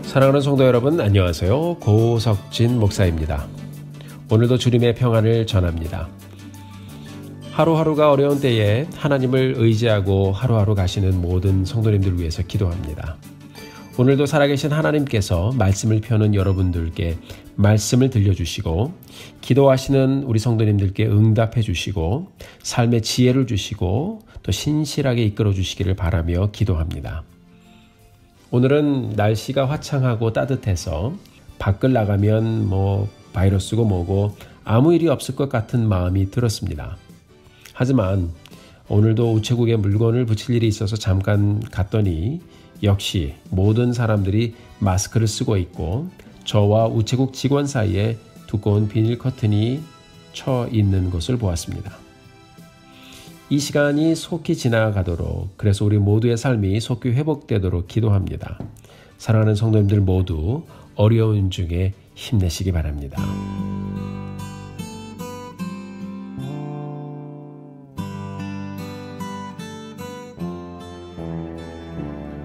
사랑하는 성도 여러분, 안녕하세요. 고석진 목사입니다. 오늘도 주님의 평안을 전합니다. 하루하루가 어려운 때에 하나님을 의지하고 하루하루 가시는 모든 성도님들 위해서 기도합니다. 오늘도 살아계신 하나님께서 말씀을 펴는 여러분들께 말씀을 들려주시고, 기도하시는 우리 성도님들께 응답해 주시고, 삶의 지혜를 주시고 또 신실하게 이끌어 주시기를 바라며 기도합니다. 오늘은 날씨가 화창하고 따뜻해서 밖을 나가면 바이러스고 뭐고 아무 일이 없을 것 같은 마음이 들었습니다. 하지만 오늘도 우체국에 물건을 붙일 일이 있어서 잠깐 갔더니 역시 모든 사람들이 마스크를 쓰고 있고, 저와 우체국 직원 사이에 두꺼운 비닐 커튼이 쳐 있는 것을 보았습니다. 이 시간이 속히 지나가도록, 그래서 우리 모두의 삶이 속히 회복되도록 기도합니다. 사랑하는 성도님들 모두 어려운 중에 힘내시기 바랍니다.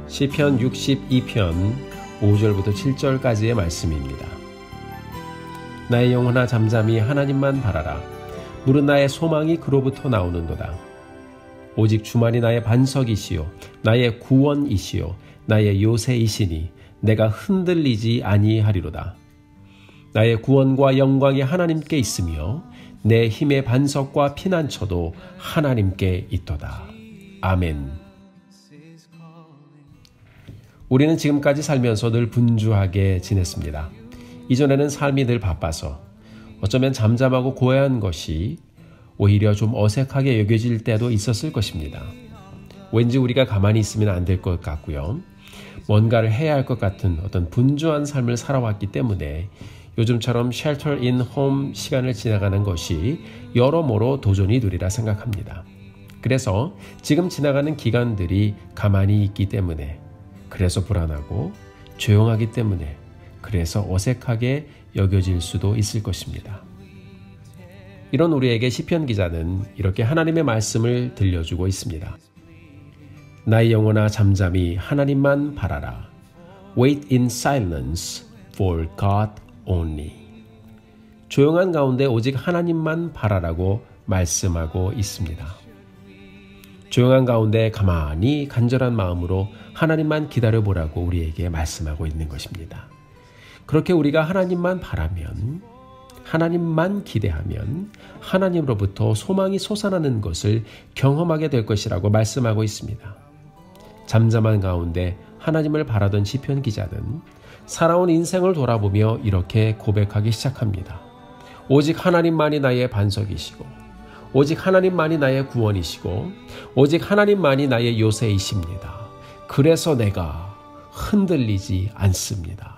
시편 62편 5절부터 7절까지의 말씀입니다. 나의 영혼아, 잠잠히 하나님만 바라라. 물은 나의 소망이 그로부터 나오는도다. 오직 주만이 나의 반석이시요 나의 구원이시요 나의 요새이시니 내가 흔들리지 아니하리로다. 나의 구원과 영광이 하나님께 있으며 내 힘의 반석과 피난처도 하나님께 있도다. 아멘. 우리는 지금까지 살면서 늘 분주하게 지냈습니다. 이전에는 삶이 늘 바빠서 어쩌면 잠잠하고 고요한 것이 오히려 좀 어색하게 여겨질 때도 있었을 것입니다. 왠지 우리가 가만히 있으면 안 될 것 같고요. 뭔가를 해야 할 것 같은 어떤 분주한 삶을 살아왔기 때문에 요즘처럼 쉘터 인 홈 시간을 지나가는 것이 여러모로 도전이 되리라 생각합니다. 그래서 지금 지나가는 기간들이 가만히 있기 때문에, 그래서 불안하고 조용하기 때문에, 그래서 어색하게 여겨질 수도 있을 것입니다. 이런 우리에게 시편 기자는 이렇게 하나님의 말씀을 들려주고 있습니다. 나의 영혼아, 잠잠히 하나님만 바라라. Wait in silence for God only. 조용한 가운데 오직 하나님만 바라라고 말씀하고 있습니다. 조용한 가운데 가만히 간절한 마음으로 하나님만 기다려보라고 우리에게 말씀하고 있는 것입니다. 그렇게 우리가 하나님만 바라면, 하나님만 기대하면 하나님으로부터 소망이 솟아나는 것을 경험하게 될 것이라고 말씀하고 있습니다. 잠잠한 가운데 하나님을 바라던 시편 기자는 살아온 인생을 돌아보며 이렇게 고백하기 시작합니다. 오직 하나님만이 나의 반석이시고, 오직 하나님만이 나의 구원이시고, 오직 하나님만이 나의 요새이십니다. 그래서 내가 흔들리지 않습니다.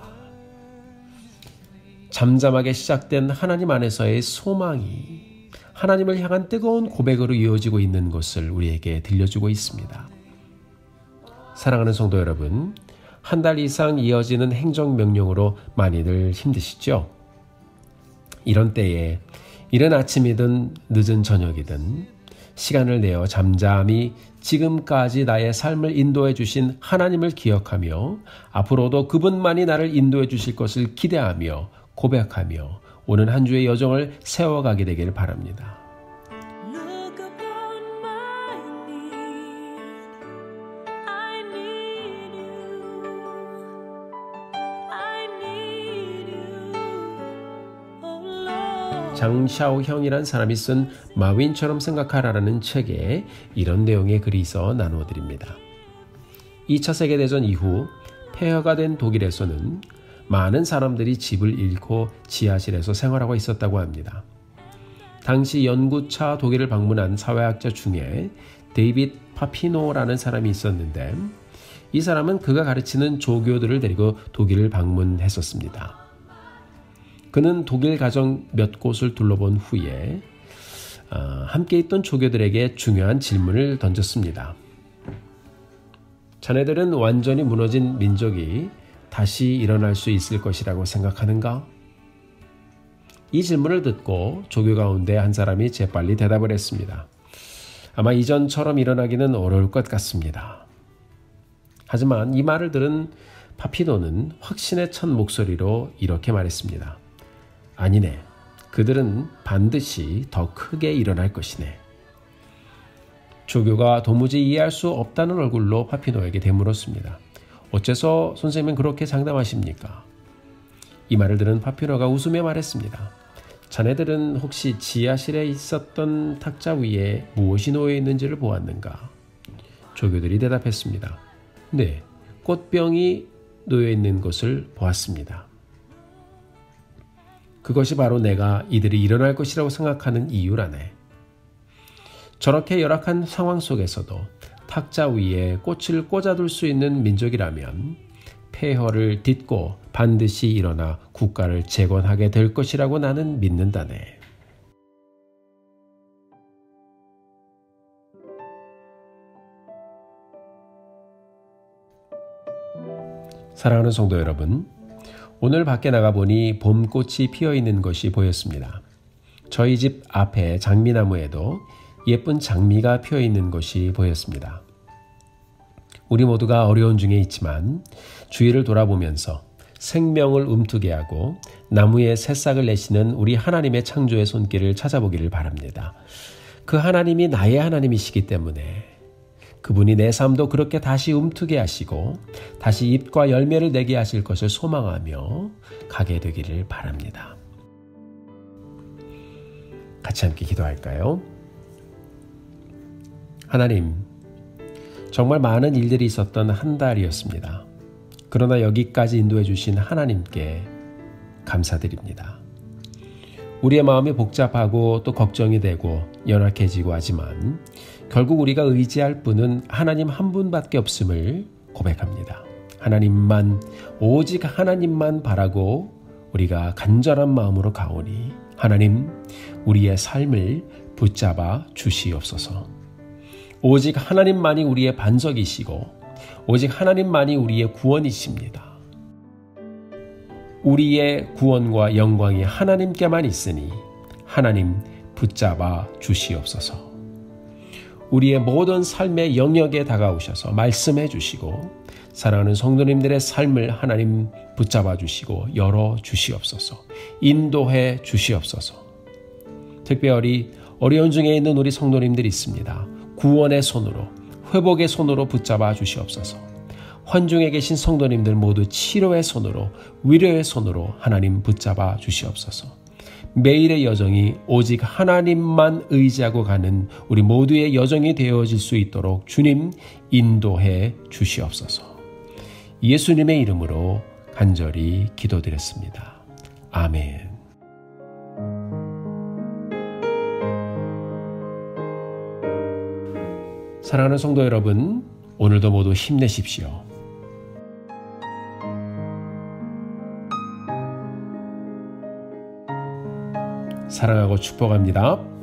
잠잠하게 시작된 하나님 안에서의 소망이 하나님을 향한 뜨거운 고백으로 이어지고 있는 것을 우리에게 들려주고 있습니다. 사랑하는 성도 여러분, 한 달 이상 이어지는 행정명령으로 많이들 힘드시죠? 이런 때에 이른 아침이든 늦은 저녁이든 시간을 내어 잠잠히 지금까지 나의 삶을 인도해 주신 하나님을 기억하며 앞으로도 그분만이 나를 인도해 주실 것을 기대하며 고백하며 오는 한 주의 여정을 세워가게 되길 바랍니다. 장샤오형이란 사람이 쓴 마윈처럼 생각하라는 책에 이런 내용의 글이 있어 나누어 드립니다. 2차 세계대전 이후 폐허가 된 독일에서는 많은 사람들이 집을 잃고 지하실에서 생활하고 있었다고 합니다. 당시 연구차 독일을 방문한 사회학자 중에 데이빗 파피노라는 사람이 있었는데, 이 사람은 그가 가르치는 조교들을 데리고 독일을 방문했었습니다. 그는 독일 가정 몇 곳을 둘러본 후에 함께 있던 조교들에게 중요한 질문을 던졌습니다. 자네들은 완전히 무너진 민족이 다시 일어날 수 있을 것이라고 생각하는가? 이 질문을 듣고 조교 가운데 한 사람이 재빨리 대답을 했습니다. 아마 이전처럼 일어나기는 어려울 것 같습니다. 하지만 이 말을 들은 파피노는 확신에 찬 목소리로 이렇게 말했습니다. 아니네. 그들은 반드시 더 크게 일어날 것이네. 조교가 도무지 이해할 수 없다는 얼굴로 파피노에게 되물었습니다. 어째서 선생님은 그렇게 장담하십니까? 이 말을 들은 파피노가 웃으며 말했습니다. 자네들은 혹시 지하실에 있었던 탁자 위에 무엇이 놓여 있는지를 보았는가? 조교들이 대답했습니다. 네, 꽃병이 놓여 있는 것을 보았습니다. 그것이 바로 내가 이들이 일어날 것이라고 생각하는 이유라네. 저렇게 열악한 상황 속에서도 탁자 위에 꽃을 꽂아둘 수 있는 민족이라면 폐허를 딛고 반드시 일어나 국가를 재건하게 될 것이라고 나는 믿는다네. 사랑하는 성도 여러분, 오늘 밖에 나가보니 봄꽃이 피어있는 것이 보였습니다. 저희 집 앞에 장미나무에도 예쁜 장미가 피어있는 것이 보였습니다. 우리 모두가 어려운 중에 있지만 주위를 돌아보면서 생명을 움트게 하고 나무에 새싹을 내시는 우리 하나님의 창조의 손길을 찾아보기를 바랍니다. 그 하나님이 나의 하나님이시기 때문에 그분이 내 삶도 그렇게 다시 움트게 하시고 다시 잎과 열매를 내게 하실 것을 소망하며 가게 되기를 바랍니다. 같이 함께 기도할까요? 하나님, 정말 많은 일들이 있었던 한 달이었습니다. 그러나 여기까지 인도해 주신 하나님께 감사드립니다. 우리의 마음이 복잡하고 또 걱정이 되고 연약해지고 하지만 결국 우리가 의지할 분은 하나님 한 분밖에 없음을 고백합니다. 하나님만, 오직 하나님만 바라고 우리가 간절한 마음으로 가오니 하나님, 우리의 삶을 붙잡아 주시옵소서. 오직 하나님만이 우리의 반석이시고 오직 하나님만이 우리의 구원이십니다. 우리의 구원과 영광이 하나님께만 있으니 하나님 붙잡아 주시옵소서. 우리의 모든 삶의 영역에 다가오셔서 말씀해 주시고 사랑하는 성도님들의 삶을 하나님 붙잡아 주시고 열어 주시옵소서. 인도해 주시옵소서. 특별히 어려운 중에 있는 우리 성도님들이 있습니다. 구원의 손으로, 회복의 손으로 붙잡아 주시옵소서. 환중에 계신 성도님들 모두 치료의 손으로, 위로의 손으로 하나님 붙잡아 주시옵소서. 매일의 여정이 오직 하나님만 의지하고 가는 우리 모두의 여정이 되어질 수 있도록 주님 인도해 주시옵소서. 예수님의 이름으로 간절히 기도드렸습니다. 아멘. 사랑하는 성도 여러분, 오늘도 모두 힘내십시오. 사랑하고 축복합니다.